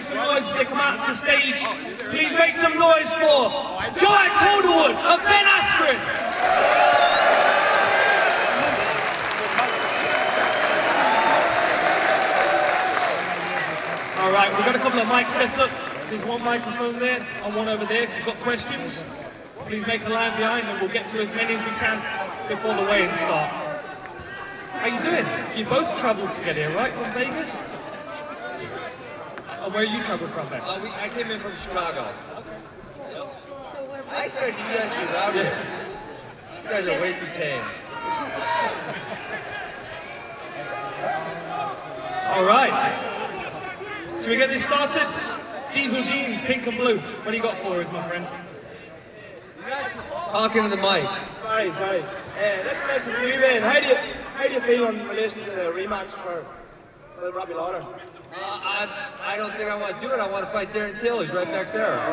make some noise as they come out to the stage. Please make some noise for Joanne Calderwood and Ben Askren. All right, we've got a couple of mics set up. There's one microphone there and one over there. If you've got questions, please make a line behind and we'll get through as many as we can before the weigh-in start. How you doing? You both travelled to get here, right? From Vegas? Where you travelled from, Ben? I came in from Chicago. Okay. Yep. I expected you guys to be louder. You guys are way too tame. All right. Should we get this started? Diesel jeans, pink and blue. What do you got for us, my friend? Talking to the mic. Sorry. Let's mess with you, man. How do you feel in relation to the rematch for Robbie Lawler? I don't think I want to do it. I want to fight Darren Till. He's right back there. I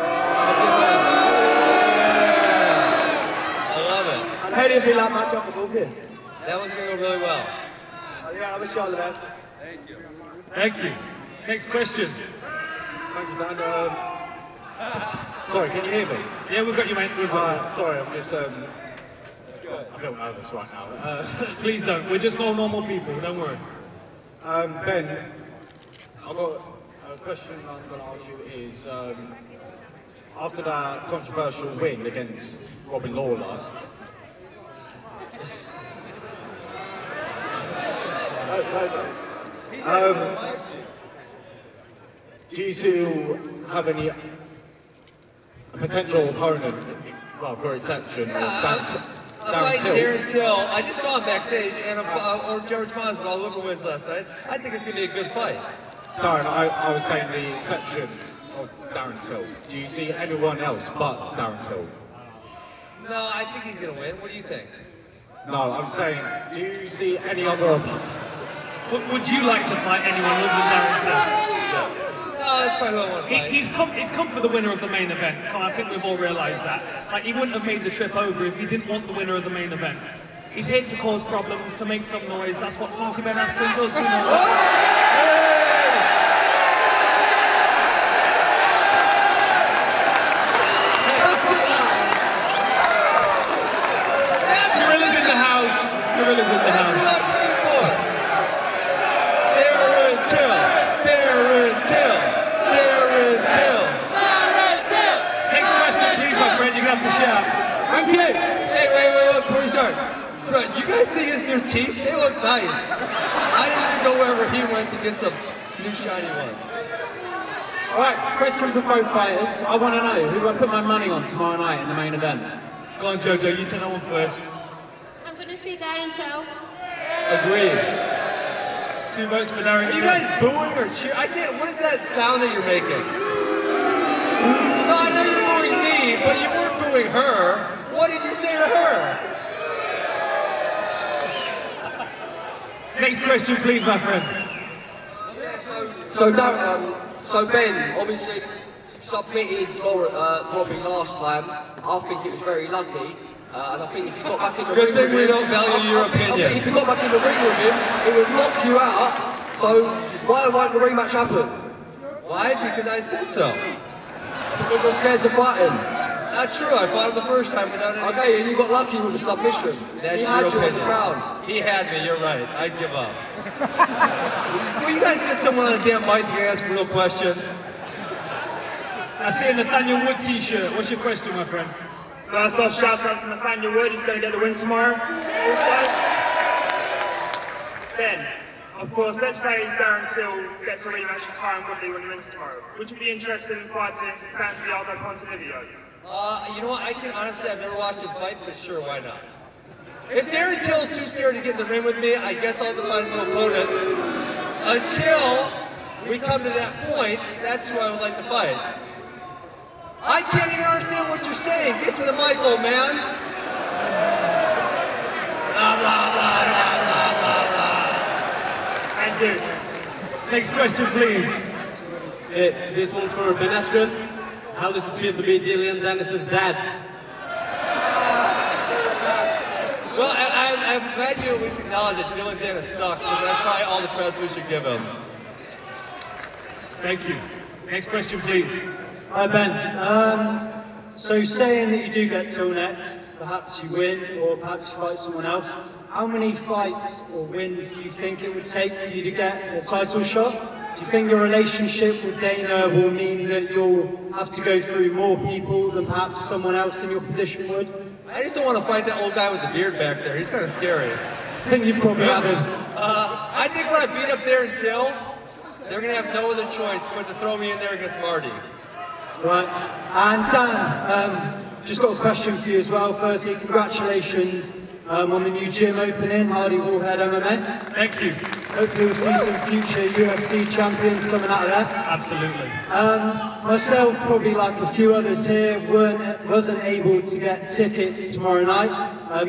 love it. And how do you feel that matchup with both here? That one's going to go really well. Yeah, I wish you all the best. Thank you. Thank you. Next question. Thank you, Dan. Sorry, can you hear me? Yeah, we've got you, mate. We've got you. Sorry, I'm just, I feel nervous right now. Please don't. We're just all normal people. Don't worry. Ben, I've got a question I'm going to ask you is, after that controversial win against Robbie Lawler, do you still have any potential opponent, well, for exception, I'm fighting Darren Till. I just saw him backstage, and or George Mons with all the wins last night. I think it's going to be a good fight. Darren, I was saying the exception of Darren Till. Do you see anyone else but Darren Till? No, I think he's going to win. What do you think? No, I'm saying, do you see any other opponent? Would you like to fight anyone other than Darren Till? Yeah. No, that's probably who I want to fight. He's come for the winner of the main event. Come on, I think we've all realised that. Like, he wouldn't have made the trip over if he didn't want the winner of the main event. He's here to cause problems, to make some noise. That's what Funky Ben Askren does. We know that. Gorilla's in the house. Gorilla's in the house. Thank you. Hey, wait, before we start. Bro, did you guys see his new teeth? They look nice. I didn't even go wherever he went to get some new shiny ones. Alright, question for both fighters. I want to know, who do I put my money on tomorrow night in the main event? Go on, Jojo, you take that one first. I'm going to say Darren Till. Agreed. 2 votes for Darren Till. Are you guys booing or cheering? I can't, what is that sound that you're making? No, I know you're booing me, but you weren't booing her. What did you say to her? Next question, please, my friend. So Ben, obviously submitted Robbie last time. I think it was very lucky, and I think if you got back in the ring with him... Good thing we don't value your opinion. I think if you got back in the ring with him, it would knock you out. So why won't the rematch happen? Why? Because I said so. Because you're scared to fight him. Not true, I fought him the first time without any... Okay, and you got lucky with the submission. That's he had your you on opinion. the ground. He had me, you're right. I'd give up. Will you guys get someone on the damn mic to ask a real question? I see a Nathaniel Wood t-shirt. What's your question, my friend? First off, shout out to Nathaniel Wood, he's going to get the win tomorrow. Also, Ben, of course, let's say Darren Till gets a rematch with Tyron Woodley when he wins tomorrow. Would you be interested in fighting Santiago Pontevideo? You know what, I've never watched him fight, but sure, why not? If Darren Till's too scared to get in the ring with me, I guess I'll have to find a new opponent. Until we come to that point, that's who I would like to fight. I can't even understand what you're saying. Get to the mic, old man. Blah, blah, blah, blah, blah, blah, blah. Thank you. Next question, please. This one's for Ben Askren. How does it feel to be Dylan Dennis's dad? Well, I'm glad you at least acknowledge that Dylan Dennis sucks, so that's probably all the credit we should give him. Thank you. Next question, please. Hi Ben. So saying that you do get till next, perhaps you win or perhaps you fight someone else, how many fights or wins do you think it would take for you to get a title shot? Do you think your relationship with Dana will mean that you'll have to go through more people than perhaps someone else in your position would? I just don't want to fight that old guy with the beard back there. He's kind of scary. I think you probably have him. I think when I beat up Darren Till, they're going to have no other choice but to throw me in there against Marty. Right. And Dan, just got a question for you as well. Firstly, congratulations on the new gym opening, Hardy Warhead MMA. Thank you. Hopefully we'll see some future UFC champions coming out of there. Absolutely. Myself, probably like a few others here, wasn't able to get tickets tomorrow night,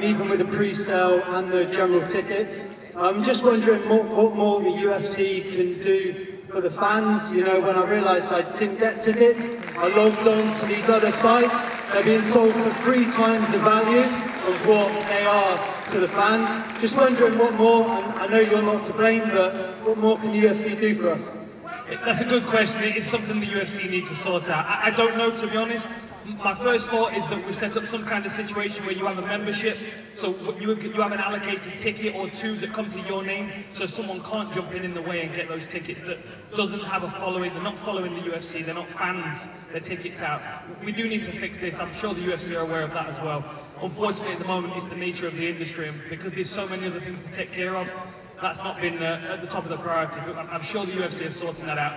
even with the pre-sale and the general tickets. I'm just wondering what more the UFC can do for the fans. You know, when I realised I didn't get tickets, I logged on to these other sites. They're being sold for 3 times the value of what they are to the fans. Just wondering what more, and I know you're not to blame, but what more can the UFC do for us? That's a good question. It is something the UFC need to sort out. I don't know, to be honest. My first thought is that we set up some kind of situation where you have a membership, so you have an allocated ticket or 2 that come to your name, so someone can't jump in the way and get those tickets that doesn't have a following. They're not following the UFC, they're not fans, their tickets out. We do need to fix this. I'm sure the UFC are aware of that as well. Unfortunately, at the moment, it's the nature of the industry, and because there's so many other things to take care of, that's not been at the top of the priority. But I'm sure the UFC is sorting that out.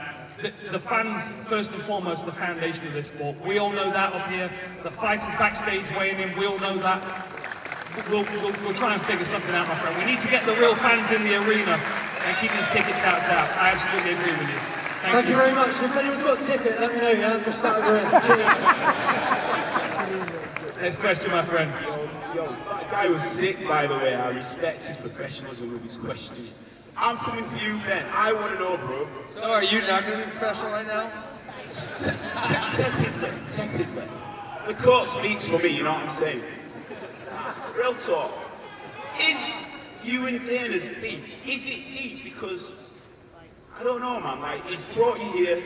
The fans, first and foremost, the foundation of this sport. We all know that up here. The fighters backstage weighing in, we all know that. We'll try and figure something out, my friend. We need to get the real fans in the arena and keep these ticket touts out. I absolutely agree with you. Thank you very much. If anyone's got a ticket, let me know, yeah? I'm just sat over here. Next question, my friend. Yo, that guy was sick, by the way. I respect his professionalism with his questioning. I'm coming for you, Ben. I want to know, bro. So are you not going to be professional right now? Tepidly. The court speaks for me, you know what I'm saying? Real talk. Is you and Dana's beef, is it deep? Because, I don't know, man, like, he's brought you here.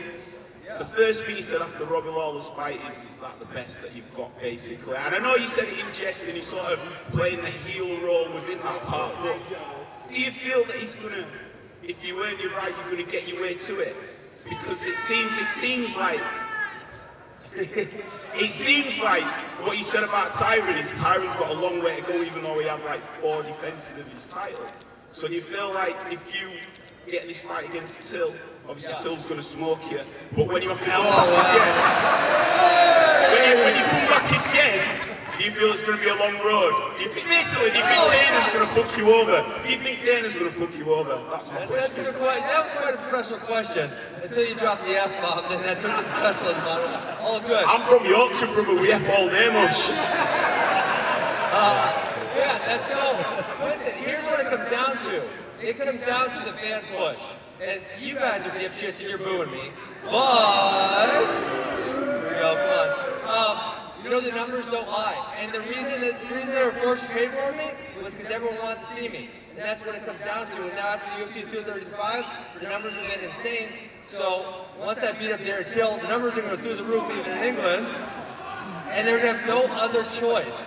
The first thing he said after Robbie Lawler's fight is that the best that you've got, basically. And I know you said it in jest and he's sort of playing the heel role within that part, but do you feel that he's gonna, if you earn your right, you're gonna get your way to it? Because it seems like it seems like what you said about Tyron is Tyron's got a long way to go, even though he had like 4 defenses of his title. So do you feel like if you get this fight against Till, obviously Till's gonna smoke you, but when you have to come back again, when you come back again, do you feel it's going to be a long road? Do you think Dana's going to fuck you over? Do you think Dana's going to fuck you over? That's my question. That's a good question. That was quite a professional question. Until you dropped the F-bomb, then that took the professionalism out of it. All good. I'm from Yorkshire, brother. We F all day, much. Yeah, that's so. Listen, here's what it comes down to. It comes down to the fan push. And you guys are dipshits and you're booing me. But, here we go, come on. You know, the numbers don't lie. And the reason they were forced to trade for me was because everyone wanted to see me. And that's what it comes down to. And now after UFC 235, the numbers have been insane. So once I beat up Darren Till, the numbers are going to go through the roof even in England. And they're going to have no other choice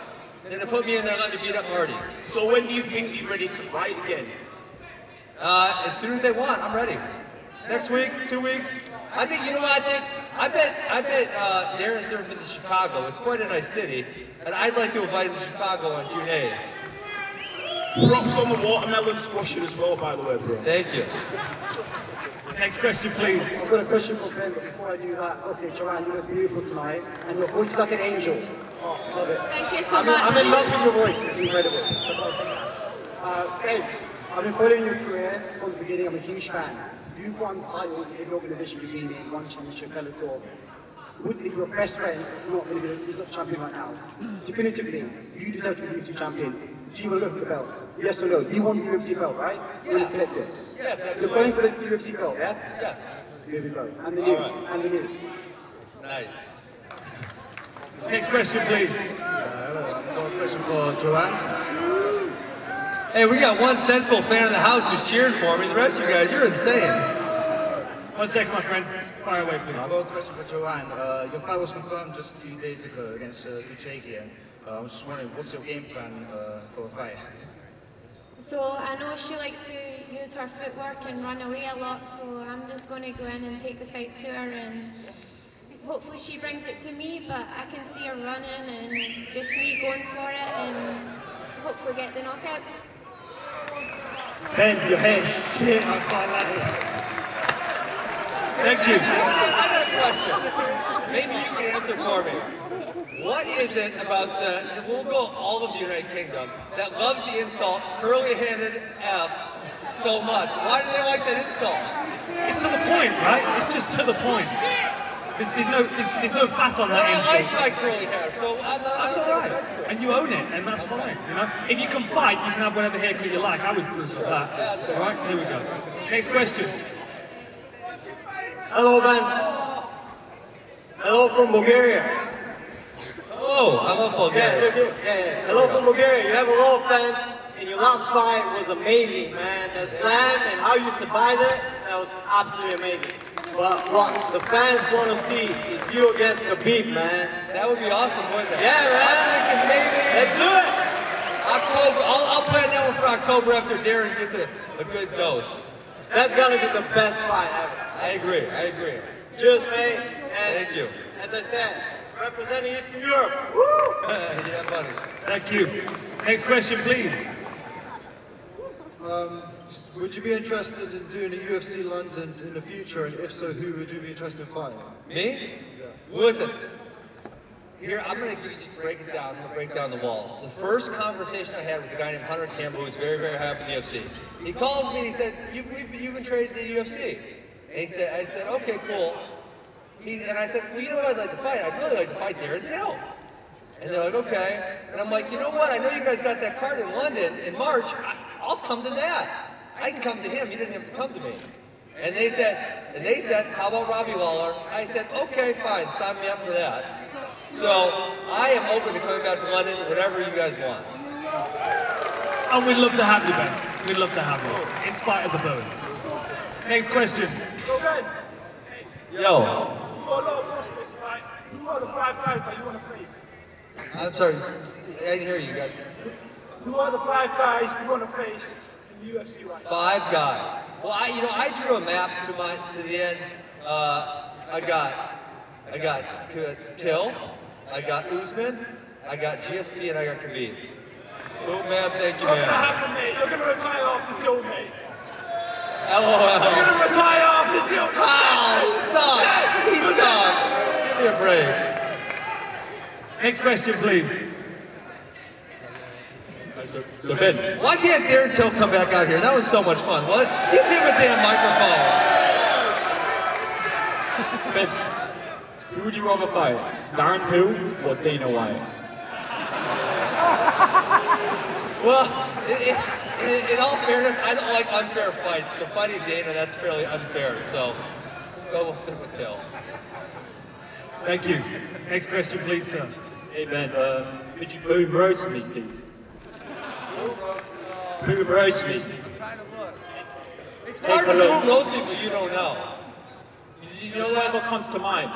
than to put me in there and let me beat up Marty. So when do you think you're ready to fight again? As soon as they want, I'm ready. Next week, 2 weeks. I think, you know what I think? I bet Darren's never been to Chicago. It's quite a nice city. And I'd like to invite him to Chicago on June 8th. Props on the watermelon squashing as well, by the way, bro. Thank you. Next question, please. I've got a question for Ben, but before I do that, I'll say, Joanne, you look beautiful tonight, and your voice is like an angel. Oh, love it. Thank you so much. I'm in love with your voice, it's incredible. Ben, I've been following your career from the beginning, I'm a huge fan. You've won titles in every organization you've been in, one championship, Bellator. If your best friend is not going to be the champion right now, definitively, you deserve to be the UFC champion. Do you want to go for the belt? Yes or no? You want the UFC belt, right? You want to collect it? Yes, absolutely. You're going for the UFC belt, yeah? Yes. Here we go. And the new. Right. And the new. Nice. Next question, please. Hello, I've got a question for Joanne. Hey, we got one sensible fan in the house who's cheering for me. The rest of you guys, you're insane. 1 second, my friend. Fire away, please. I've got a question for Joanne. Your fight was confirmed just a few days ago against Kucheki. I was just wondering, what's your game plan for a fight? So I know she likes to use her footwork and run away a lot, so I'm just going to go in and take the fight to her, and hopefully she brings it to me, but I can see her running and just me going for it and hopefully get the knockout. Ben, your hair is shit, I can't lie. Thank you. I got a question. Maybe you can answer for me. What is it about we'll go all of the United Kingdom, that loves the insult, curly-handed F, so much? Why do they like that insult? It's to the point, right? It's just to the point. There's no fat on that insult. I like my curly hair, so that's all right. And you own it, and that's fine. You know, if you can fight, you can have whatever haircut you like. I was proof of that. All right, here we go. Next question. Hello, man. Hello from Bulgaria. Oh, I love Bulgaria. Yeah. Hello from Bulgaria. You have a lot of fans, and your last fight was amazing, man. The slam and how you survived it, that was absolutely amazing. But what the fans want to see is you against Khabib, man. That would be awesome, wouldn't it? Yeah, man. I'm thinking maybe. Let's do it. October. I'll plan that one for October after Darren gets a good dose. That's gonna be the best fight ever. I agree. Cheers, mate. And thank you. As I said, representing Eastern Europe. Woo! Yeah, buddy. Thank you. Next question, please. Would you be interested in doing a UFC London in the future, and if so, who would you be interested in fighting? Me? Yeah. Listen, here, I'm going to give you, just break it down. I'm going to break down the walls. The first conversation I had with a guy named Hunter Campbell, who's very, very high up in the UFC, he calls me and he said, you've been traded to the UFC. And I said, okay, cool. And I said, well, you know what I'd like to fight? I'd really like to fight Darren Till. And they're like, okay. And I'm like, you know what? I know you guys got that card in London in March. I'll come to that. I can come to him. He doesn't have to come to me. And they said, how about Robbie Lawler? I said, okay, fine. Sign me up for that. So I am open to coming back to London, whatever you guys want. And we'd love to have you, Ben. We'd love to have you, in spite of the bone. Next question. Yo. Who are the 5 guys that you want to face? I'm sorry, I didn't hear you guys. Who are the 5 guys you want to face in the UFC right now? 5 guys. Well, I drew a map to the end. I got Till, I got Usman, I got GSP, and I got Khabib. Boom, man, thank you, man. What's going to happen, mate? You're going to retire after Till, mate. LOL. You're going to retire after Till. He sucks. He sucks. Give me a break. Next question, please. So Ben, why can't Darren Till come back out here? That was so much fun. What? Give him a damn microphone. Ben, who would you rather fight, Darren Till or Dana White? Well, in all fairness, I don't like unfair fights. So fighting Dana, that's fairly unfair. So we'll stick with Till. Thank you. Next question, please, sir. Hey Ben, could you boom roast me, please? Boom roast me. It's hard to boom roast people you don't know. You know that? What comes to mind?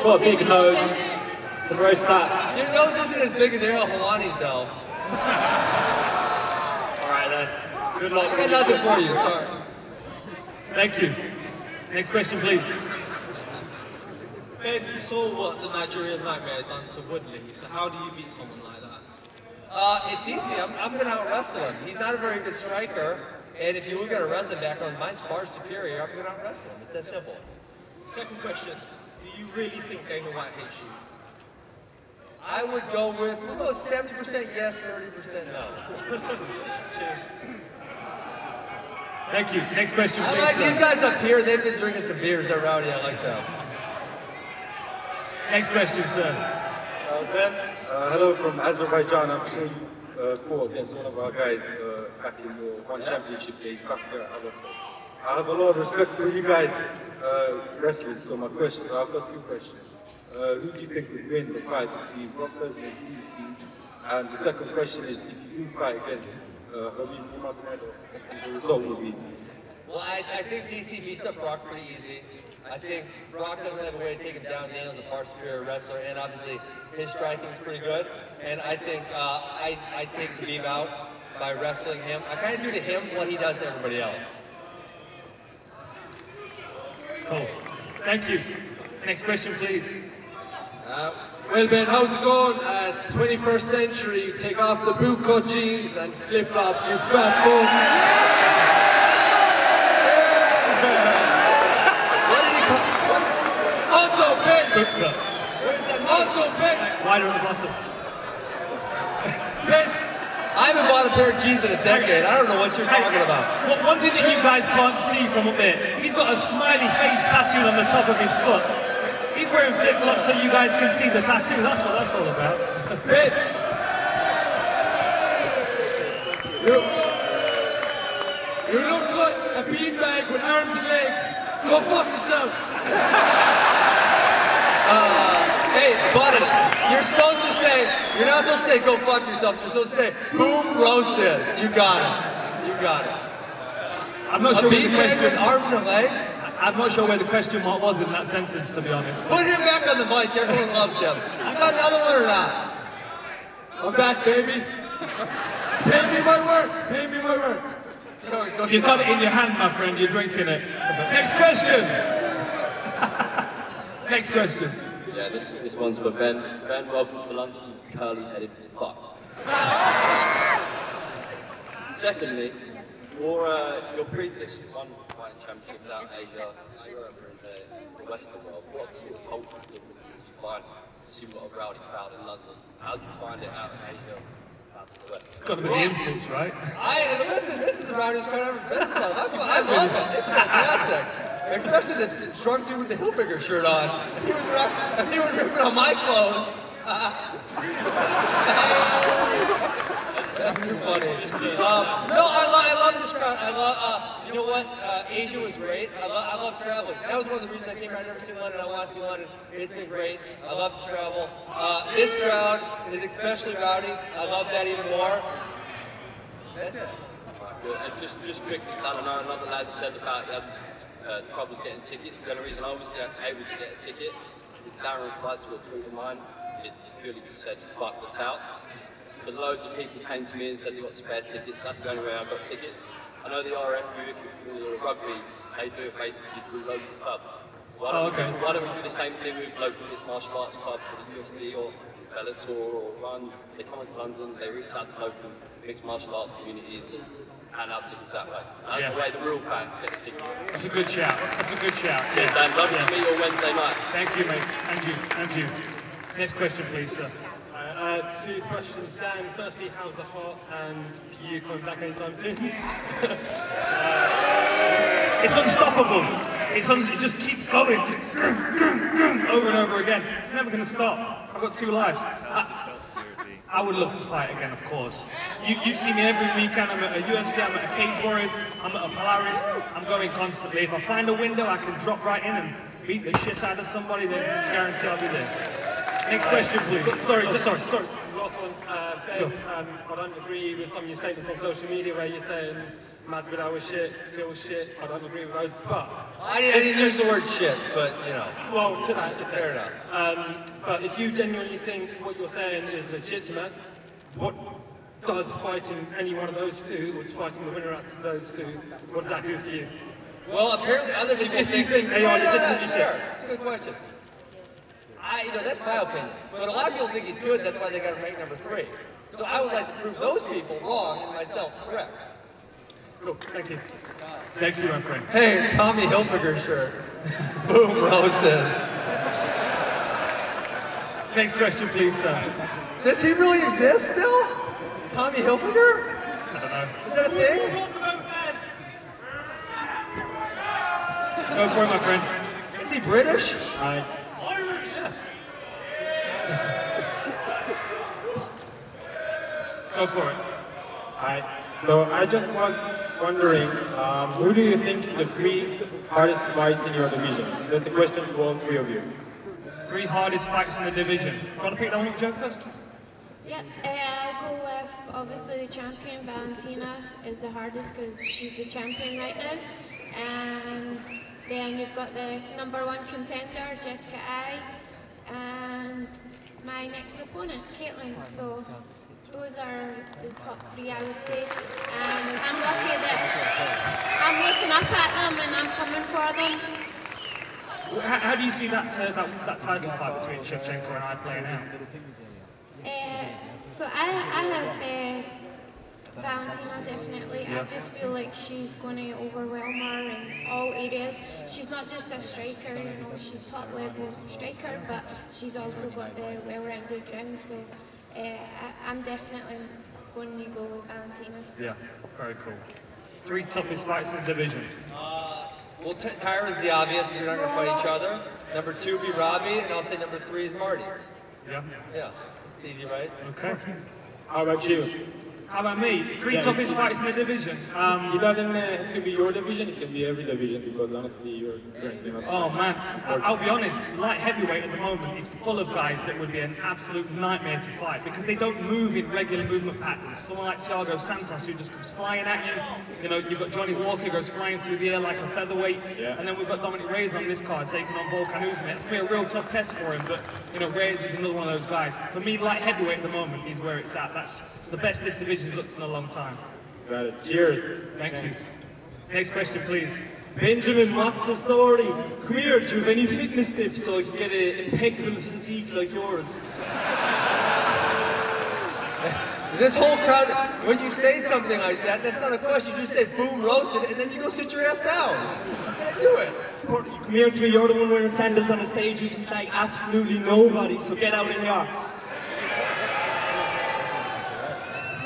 Got a big nose. The roast that. Your nose isn't as big as Ariel Helwani's, though. Alright then. Good luck. I got nothing for you, sorry. Thank you. Next question, please. Ben, you saw what the Nigerian Nightmare done to Woodley, so how do you beat someone like that? It's easy. I'm going to out-wrestle him. He's not a very good striker, and if you look at a wrestling background, mine's far superior. I'm going to out-wrestle him. It's that simple. Second question, do you really think Dana White hates you? I would go with, we'll go 70% yes, 30% no. Cheers. Thank you. Next question, please. I like these guys up here. They've been drinking some beers. They're rowdy. I like them. Next question, sir. Ben, hello from Azerbaijan. I'm sure you fought against one of our guys back in the one championship days back there. I have a lot of respect for you guys wrestling. So my question, I've got 2 questions. Who do you think would win the fight between Brock Lesnar and DC? And the second question is, if you do fight against Khabib Nurmagomedov, the result will be? Well, I think DC beats up Brock pretty easy. I think Brock doesn't have a way to take him down. Daniel's a far superior wrestler, and obviously his striking is pretty good. And I think I take Khabib out by wrestling him. I kind of do to him what he does to everybody else. Cool. Thank you. Next question, please. Well, Ben, how's it going? As 21st century, you take off the bootcut jeans and flip-flops, you fat fuck. Also, Ben. Bootcut. Also, Ben. Wider on the bottom. Ben. I haven't bought a pair of jeans in a decade. I don't know what you're talking about. Well, one thing that you guys can't see from up there, he's got a smiley face tattooed on the top of his foot. He's wearing flip-flops so you guys can see the tattoo. That's what that's all about. Ben. You look like a beanbag with arms and legs. Go fuck yourself. Hey, buddy, you're supposed to say, you're not supposed to say go fuck yourself. You're supposed to say boom roasted. You got it. You got it. I'm not sure where the question with arms and legs. I'm not sure where the question mark was in that sentence, to be honest. Put him back on the mic. Everyone loves him. You got another one or not? I'm back, baby. Pay me my worth. Pay me my worth. You've got it in your hand, my friend. You're drinking it. Next question. Next question. Yeah, this one's for Ben. Ben, welcome to London, you curly-headed fuck. Secondly, for your previous one fighting championship without Asia, Europe and the Western world, what sort of cultural differences you find? You see what a rowdy crowd in London. How do you find it out in Asia? It's got to be the insults, right? Listen, this is the rowdiest crowd I've ever been to. I love it. It's fantastic. Especially the drunk dude with the Hilfiger shirt on. He was ripping on my clothes. That's too funny. No, I love this crowd. I love, you know what? Asia was great. I love traveling. That was one of the reasons I came here. I've never seen London. I want to see London. It's been great. I love to travel. This crowd is especially rowdy. I love that even more. That's it. And just quickly, I don't know, another lad said about troubles getting tickets. The only reason I was able to get a ticket is Darren replied to a tweet of mine. It purely just said, fuck the touts. So loads of people came to me and said they got spare tickets. That's the only way I got tickets. I know the RFU, if you're rugby, they do it basically through local pubs. Why don't we do the same thing with local mixed martial arts clubs for the UFC or Bellator or Run? They come into London, they reach out to local mixed martial arts communities and hand out tickets that way. That's the way the real fans get the tickets. That's a good shout. That's a good shout. Cheers, Dan. Love to meet you on Wednesday night. Thank you, mate. And you. And you. Next question, please, sir. Two questions, Dan. Firstly, how's the heart and you coming back anytime soon? It's unstoppable. It just keeps going, just over and over again. It's never going to stop. I've got 2 lives. I would love to fight again, of course. You see me every weekend. I'm at a UFC, I'm at a Cage Warriors, I'm at a Polaris. I'm going constantly. If I find a window, I can drop right in and beat the shit out of somebody, then guarantee I'll be there. Next question, please. Sorry. Last one. Ben, sure. I don't agree with some of your statements on social media where you're saying Masvidal was shit, Till was shit. I don't agree with those, but... I didn't use the word shit, but, you know. Well, to that effect. Fair enough. But if you genuinely think what you're saying is legitimate, what does fighting any one of those two, or fighting the winner out of those two, what does that do for you? Well, apparently other people if you think they are legitimately shit. Sure. That's a good question. That's my opinion. But a lot of people think he's good, that's why they got him ranked number 3. So I would like to prove those people wrong and myself correct. Cool, thank you. Thank you, my friend. Hey, Tommy Hilfiger shirt. Boom, roasted. Next question, please, sir. Does he really exist still? Tommy Hilfiger? I don't know. Is that a thing? Go for it, my friend. Is he British? Irish. Go for it. Hi. So I just was wondering, who do you think is the 3 hardest fights in your division? That's a question to all 3 of you. 3 hardest fights in the division. Do you want to pick that one up, Joe, first? Yeah, I'll go with obviously the champion, Valentina, is the hardest because she's the champion right now. and then you've got the #1 contender, Jessica Ai, and my next opponent, Caitlin. So those are the top 3, I would say, and I'm lucky that I'm looking up at them and I'm coming for them. How do you see that title fight between Shevchenko and I playing out? So I have Valentina, definitely. I just feel like she's going to overwhelm her in all areas. She's not just a striker, you know, she's top level striker, but she's also got the well-rounded ground. So I'm definitely going to go with Valentina. Yeah, very cool. 3 toughest fights in the division. Well, Tyra's the obvious. We're not going to fight each other. Number 2 be Robbie, and I'll say number 3 is Marty. Yeah. Yeah. It's easy, right? Okay. How about you? How about me? 3 toughest fights in the division. It doesn't have to be your division, it can be every division, because honestly you're currently not. Oh man, I'll be honest, light heavyweight at the moment is full of guys that would be an absolute nightmare to fight because they don't move in regular movement patterns. Someone like Thiago Santos who just comes flying at you. You know, you've got Johnny Walker goes flying through the air like a featherweight. Yeah. And then we've got Dominic Reyes on this card taking on Volkan Oezdemir. It's going to be a real tough test for him, but you know, Reyes is another one of those guys. For me, light heavyweight at the moment is where it's at. It's the best this division's looked in a long time. Got it. Cheers. Thank you. Next question, please. Benjamin, what's the story? Come here, do you have any fitness tips so I can get an impeccable physique like yours? This whole crowd, when you say something like that, that's not a question. You just say boom roasted, and then you go sit your ass down. That's how you do it. Come here to me, you're the one wearing sandals on the stage. You can slag absolutely nobody, so get out of here.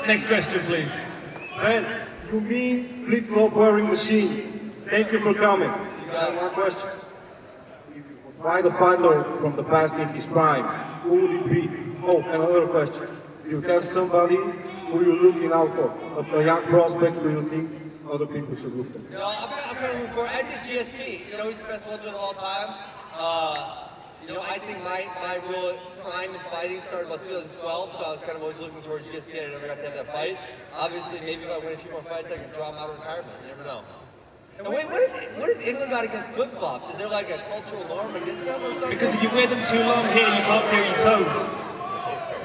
Next question, please. Ben, you mean flip-flop wearing machine. Thank you for coming. You got one question. Why the fighter from the past in his prime? Who would it be? Oh, and another question. You have somebody who you're looking out for, a young prospect who you think other people should look at? You know, I'm kind of looking for, I think GSP, you know, he's the best welterweight of all time. You know, I think my real prime in fighting started about 2012, so I was kind of always looking towards GSP, and I never got to have that fight. Obviously, maybe if I win a few more fights, I can draw him out of retirement, you never know. And wait, what has England got against flip-flops? Is there like a cultural norm against them or something? Because if you wear them too long here, you can't feel your toes.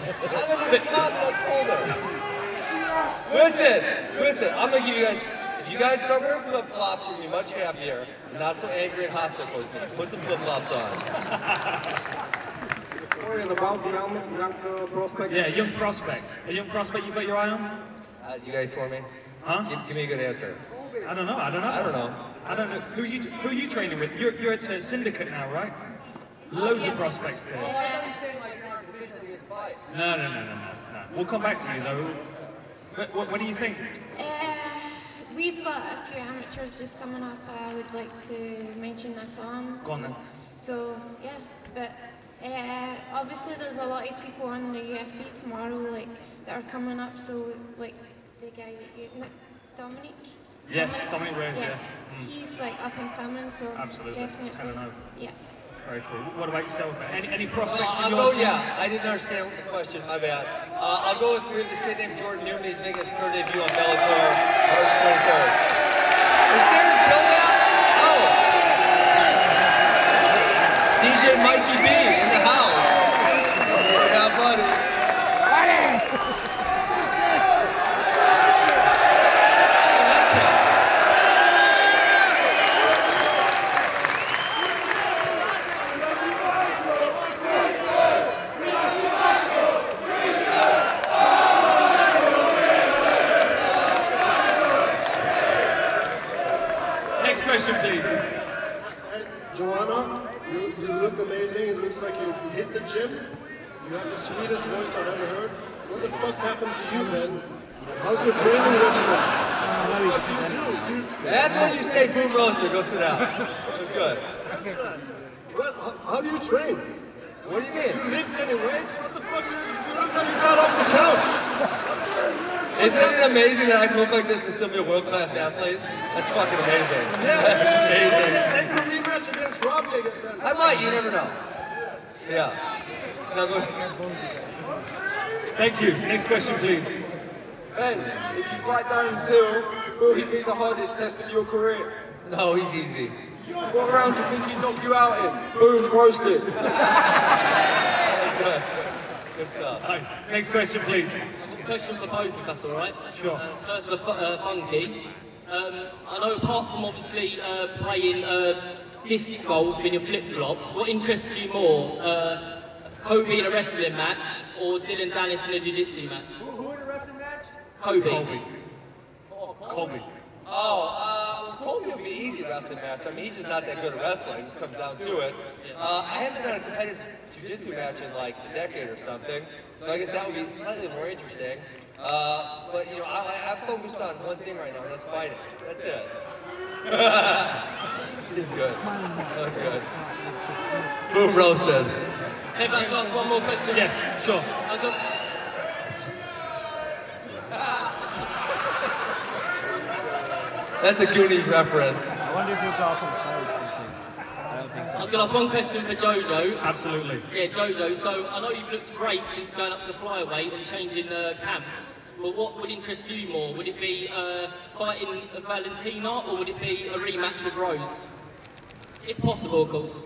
I live in Wisconsin, that's colder. Listen, I'm gonna give you guys, if you guys start wearing flip-flops, you're gonna be much happier, and not so angry and hostile towards me. Put some flip-flops on. Sorry, about the young prospect? Yeah, young prospect. A young prospect you got your eye on? Do you guys for me? Huh? Give me a good answer. I don't know. I don't know. Who are you training with? You're at Syndicate now, right? Loads of prospects there. No. We'll come back to you though. What do you think? We've got a few amateurs just coming up. I would like to mention Natan. Go on then. So yeah, but obviously there's a lot of people on the UFC tomorrow, like that are coming up. So like the guy that you, Dominic. Yes, Dominic Reyes. Yes, Yeah. he's like up and coming. So Absolutely. definitely. 10-0. Yeah. Very cool. What about yourself? Any prospects in I'll your go, yeah. I didn't understand the question, my bad. I'll go with, we have this kid named Jordan Newman. He's making his pro debut on Bellator, March 23rd. Is there until now? Oh. DJ Mikey B in the house. Yeah, buddy. Question, please. Joanna, you look amazing. It looks like you hit the gym. You have the sweetest voice I've ever heard. What the fuck happened to you, man? How's your training regimen? What do you do, dude? That's when you say boom roaster. Go sit down. That's good. Well, how do you train? What do you mean? Do you lift any weights? What the fuck? You look like you got off the couch. Isn't it amazing that I can look like this and still be a world-class athlete? That's fucking amazing. Yeah, That's amazing. take the rematch against Robbie again, man. I might, you never know. Yeah. No, go ahead. Thank you. Next question, please. Ben, if you fight Darren Till, will he be the hardest test of your career? No, he's easy. What round do you think he'd knock you out in? Boom, roasted. That's good. Good stuff. Nice. Next question, please. A question for both, if that's all right. Sure. First for Funky. I know apart from obviously playing disc golf in your flip-flops, what interests you more? Kobe in a wrestling match or Dylan Dallas in a jiu-jitsu match? Who in a wrestling match? Kobe. Kobe. Kobe would be an easy wrestling match. I mean, he's just not that good at wrestling. It comes down to it. I haven't done a competitive jiu-jitsu match in like a decade or something, so I guess that would be slightly more interesting. But you know, I'm focused on one thing right now, and that's fighting. That's it. He's good. That was good. Boom, roasted. Hey, if I can ask one more question. Yes, sure. That's a Goonies reference. I wonder if you'll go up on stage this year. I don't think so. I was going to ask one question for Jojo. Absolutely. Yeah, Jojo. So I know you've looked great since going up to flyweight and changing camps. But what would interest you more? Would it be fighting Valentina or would it be a rematch with Rose? If possible, of course.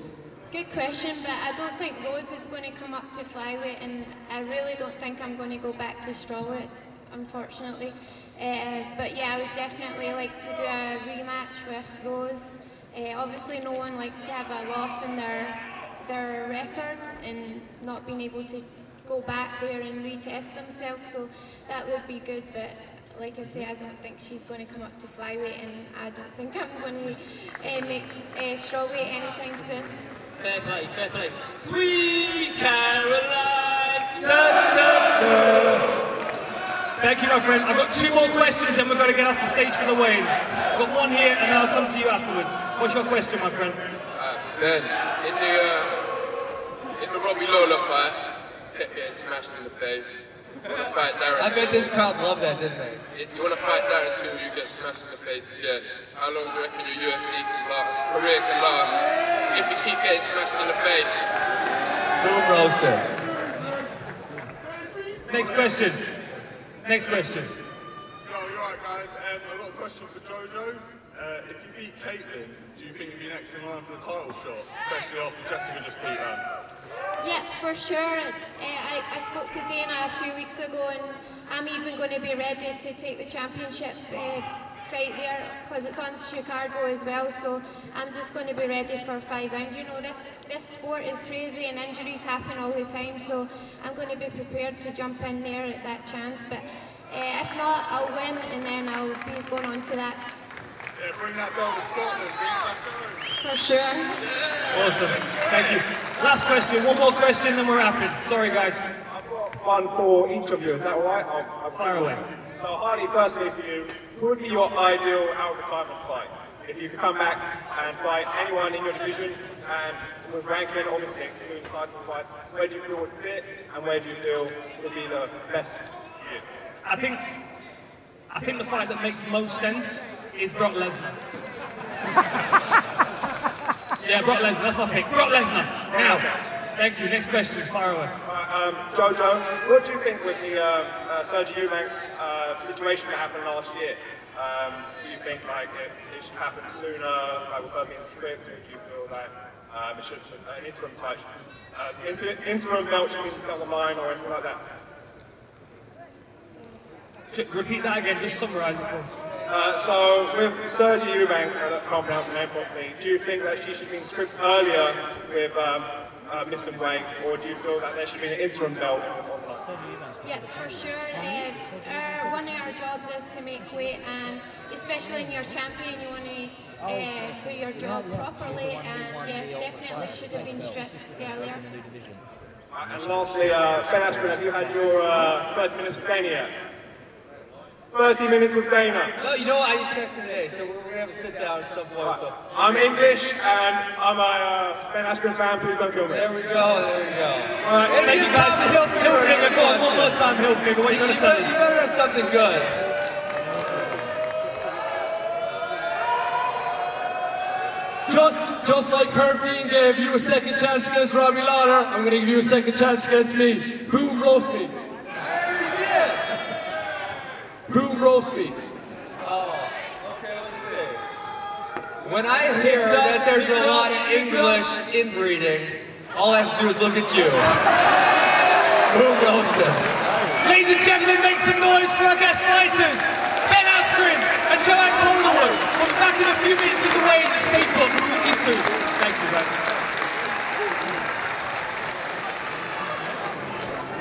Good question, but I don't think Rose is going to come up to flyweight, and I really don't think I'm going to go back to strawweight, unfortunately. But yeah, I would definitely like to do a rematch with Rose. Obviously, no one likes to have a loss in their record and not being able to go back there and retest themselves. So that would be good. But like I say, I don't think she's going to come up to flyweight, and I don't think I'm going to make strawweight anytime soon. Fair play, fair play. Sweet Caroline. Thank you, my friend. I've got 2 more questions, then we've got to get off the stage for the weigh-ins. I've got one here, and then I'll come to you afterwards. What's your question, my friend? Ben, in the Robbie Lawler fight, kept getting smashed in the face. You want to fight Darren? I bet this crowd loved that, didn't they? You want to fight Darren until you get smashed in the face again. How long do you reckon your UFC career can last if you keep getting smashed in the face? Boom, roasted. Next question. Next question. Yo, you're right, guys. I've got a question for Jojo. If you beat Caitlin, do you think you'd be next in line for the title shots, especially after Jessica just beat her? Yeah, for sure. I spoke to Dana a few weeks ago, and I'm even going to be ready to take the championship fight there because it's on Chicago as well. So I'm just going to be ready for 5 rounds. You know, this sport is crazy and injuries happen all the time. So I'm going to be prepared to jump in there at that chance. But if not, I'll win, and then I'll be going on to that. Yeah, bring that belt to Scotland. Bring it back home. For sure. Awesome. Thank you. Last question. One more question, then we're wrapping. Sorry, guys. I've got one for each of you. Is that all right? I'll fire away. So, Hardy, firstly for you, who would be your ideal out-of-retirement fight? If you could come back and fight anyone in your division, and with ranking, obviously excluding title fights, where do you feel would fit, and where do you feel would be the best for you? I think the fight that makes most sense is Brock Lesnar. Yeah, Brock Lesnar, that's my pick. Brock Lesnar. Now, thank you. Next question, fire away. Jojo, what do you think with the Sergio Eubanks situation that happened last year? Do you think like it should happen sooner, like with her being stripped, or do you feel like it should an interim touch, interim belt should be set on the line or anything like that? Repeat that again, just summarise it for me. So with Sergio Eubanks, I can't pronounce her name properly, do you think that she should have been stripped earlier with Miss and Wang, or do you feel that there should be an interim belt on the line? Yeah, for sure. One of our jobs is to make weight, and especially when you're champion, you want to do your job properly, and yeah, definitely should have been stripped earlier. And lastly, Ben Askren, have you had your 30 minutes with Dana yet? 30 minutes with Dana. No, you know what? I just texted today, so we're going to have a sit down at some point. So. I'm English, and I'm a Ben Askren fan. Please don't kill me. There we go, there we go. All right, thank you guys. Hilfiger, go on, one more time, Hilfiger. What are you going to tell us? You better have something good. Just like Herb Dean gave you a second chance against Robbie Lawler, I'm going to give you a second chance against me. Boom, roast me. Boom, roast me. Oh, okay, let's see. When I hear that there's a lot of English inbreeding, all I have to do is look at you. Who knows them? Ladies and gentlemen, make some noise for our guest fighters, Ben Askren and Joanne Calderwood. We'll be back in a few minutes with the weigh-in to stay put. Thank you soon. Thank you, man.